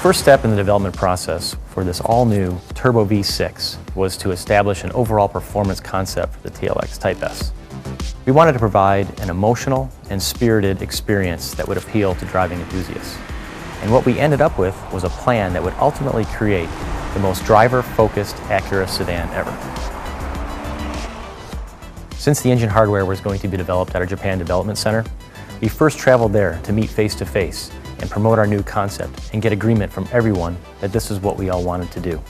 first step in the development process for this all-new Turbo V6 was to establish an overall performance concept for the TLX Type S. We wanted to provide an emotional and spirited experience that would appeal to driving enthusiasts. And what we ended up with was a plan that would ultimately create the most driver-focused Acura sedan ever. Since the engine hardware was going to be developed at our Japan Development Center, we first traveled there to meet face-to-face and promote our new concept and get agreement from everyone that this is what we all wanted to do.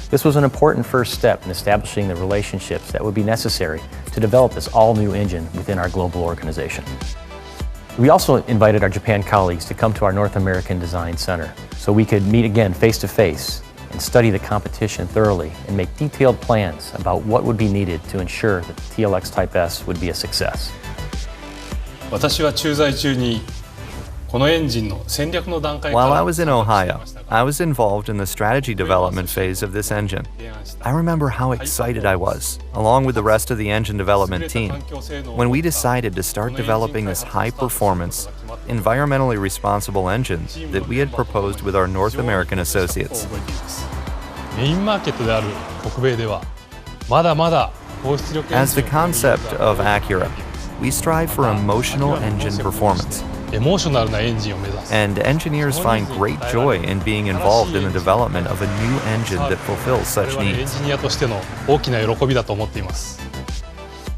This was an important first step in establishing the relationships that would be necessary to develop this all-new engine within our global organization. We also invited our Japan colleagues to come to our North American Design Center so we could meet again face-to-face and study the competition thoroughly and make detailed plans about what would be needed to ensure that the TLX Type S would be a success. 私は駐在中に While I was in Ohio, I was involved in the strategy development phase of this engine. I remember how excited I was, along with the rest of the engine development team, when we decided to start developing this high-performance, environmentally responsible engine that we had proposed with our North American associates. As the concept of Acura, we strive for emotional engine performance. And engineers find great joy in being involved in the development of a new engine that fulfills such needs.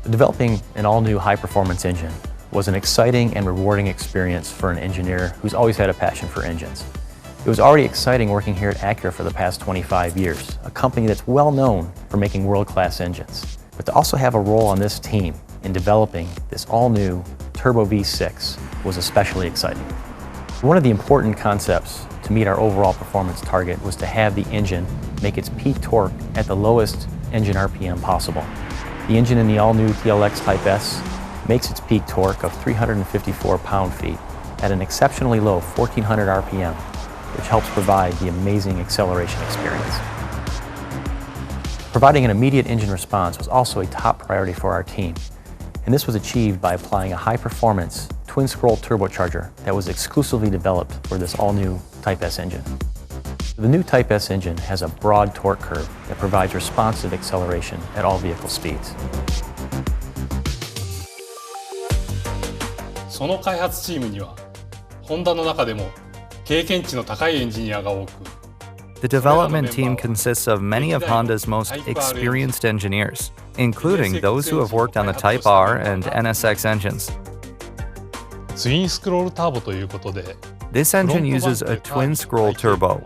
Developing an all-new high-performance engine was an exciting and rewarding experience for an engineer who's always had a passion for engines. It was already exciting working here at Acura for the past 25 years, a company that's well known for making world-class engines. But to also have a role on this team in developing this all-new Turbo V6 was especially exciting. One of the important concepts to meet our overall performance target was to have the engine make its peak torque at the lowest engine RPM possible. The engine in the all-new TLX Type S makes its peak torque of 354 pound-feet at an exceptionally low 1400 RPM, which helps provide the amazing acceleration experience. Providing an immediate engine response was also a top priority for our team, and this was achieved by applying a high-performance twin-scroll turbocharger that was exclusively developed for this all-new Type S engine. The new Type S engine has a broad torque curve that provides responsive acceleration at all vehicle speeds. その開発チームには、ホンダの中でも経験値の高いエンジニアが多く、 The development team consists of many of Honda's most experienced engineers, including those who have worked on the Type R and NSX engines. ツインスクロールターボということで、 This engine uses a twin-scroll turbo,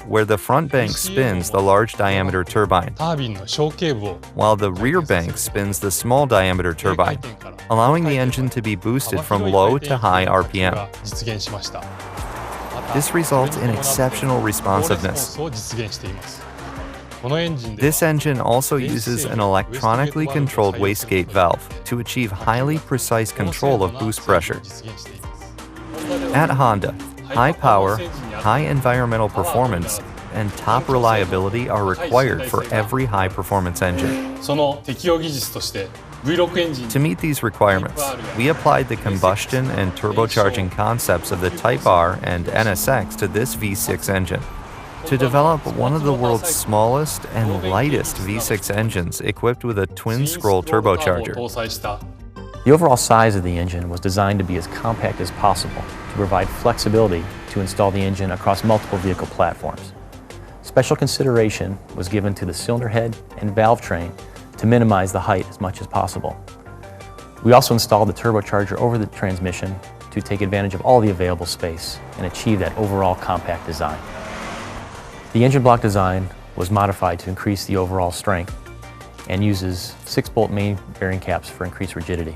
where the front bank spins the large diameter turbine, タービンの小径部を while the rear bank spins the small diameter turbine, allowing the engine to be boosted from low to high RPM. 実現しました。 This results in exceptional responsiveness. This engine also uses an electronically controlled wastegate valve to achieve highly precise control of boost pressure. At Honda, high power, high environmental performance, and top reliability are required for every high-performance engine. To meet these requirements, we applied the combustion and turbocharging concepts of the Type R and NSX to this V6 engine to develop one of the world's smallest and lightest V6 engines equipped with a twin-scroll turbocharger. The overall size of the engine was designed to be as compact as possible to provide flexibility to install the engine across multiple vehicle platforms. Special consideration was given to the cylinder head and valve train to minimize the height as much as possible. We also installed the turbocharger over the transmission to take advantage of all the available space and achieve that overall compact design. The engine block design was modified to increase the overall strength and uses 6-bolt main bearing caps for increased rigidity.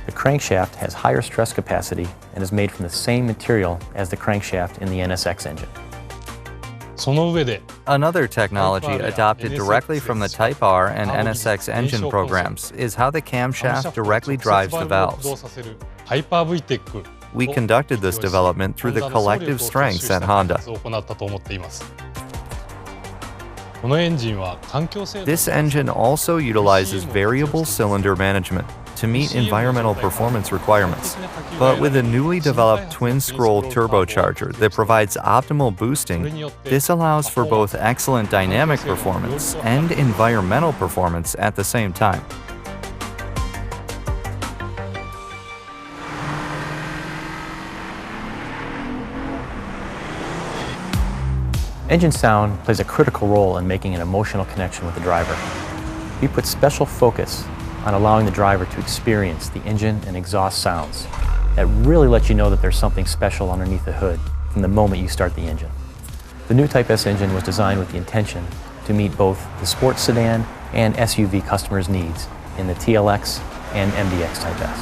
The crankshaft has higher stress capacity and is made from the same material as the crankshaft in the NSX engine. Another technology adopted directly from the Type R and NSX engine programs is how the camshaft directly drives the valves. We conducted this development through the collective strengths at Honda. This engine also utilizes variable cylinder management to meet environmental performance requirements. But with a newly developed twin-scroll turbocharger that provides optimal boosting, this allows for both excellent dynamic performance and environmental performance at the same time. Engine sound plays a critical role in making an emotional connection with the driver. We put special focus on allowing the driver to experience the engine and exhaust sounds that really let you know that there's something special underneath the hood from the moment you start the engine. The new Type S engine was designed with the intention to meet both the sports sedan and SUV customers' needs in the TLX and MDX Type S.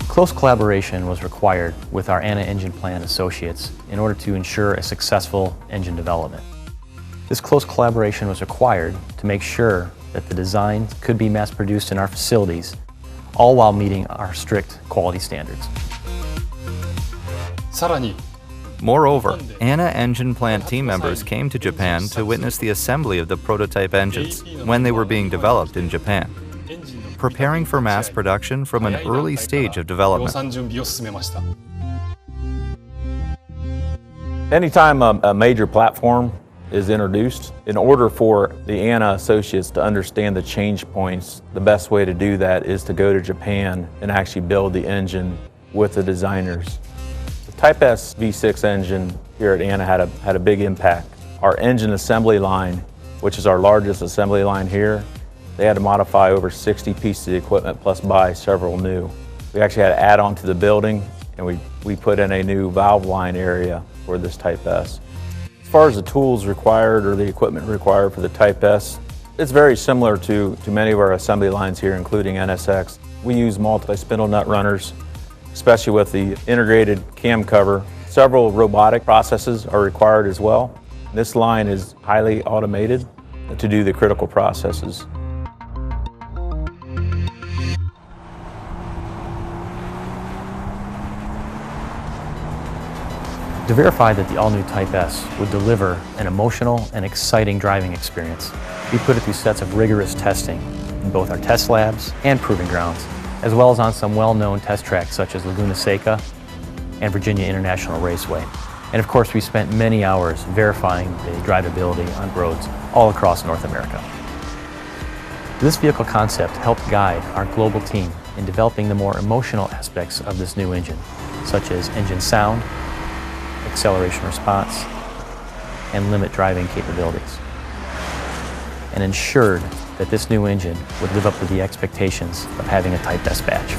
Close collaboration was required with our ANA engine plant associates in order to ensure a successful engine development. This close collaboration was required to make sure that the designs could be mass-produced in our facilities, all while meeting our strict quality standards. Moreover, ANA engine plant team members came to Japan to witness the assembly of the prototype engines when they were being developed in Japan, preparing for mass production from an early stage of development. Anytime a major platform is introduced, in order for the ANA associates to understand the change points, the best way to do that is to go to Japan and actually build the engine with the designers. The Type S V6 engine here at ANA had a big impact. Our engine assembly line, which is our largest assembly line here, they had to modify over 60 pieces of equipment plus buy several new. We actually had to add on to the building, and we put in a new valve line area for this Type S. As far as the tools required or the equipment required for the Type S, it's very similar to many of our assembly lines here, including NSX. We use multi-spindle nut runners, especially with the integrated cam cover. Several robotic processes are required as well. This line is highly automated to do the critical processes. To verify that the all-new Type S would deliver an emotional and exciting driving experience, we put it through sets of rigorous testing in both our test labs and proving grounds, as well as on some well-known test tracks such as Laguna Seca and Virginia International Raceway. And of course, we spent many hours verifying the drivability on roads all across North America. This vehicle concept helped guide our global team in developing the more emotional aspects of this new engine, such as engine sound, acceleration response, and limit driving capabilities, and ensured that this new engine would live up to the expectations of having a Type S badge.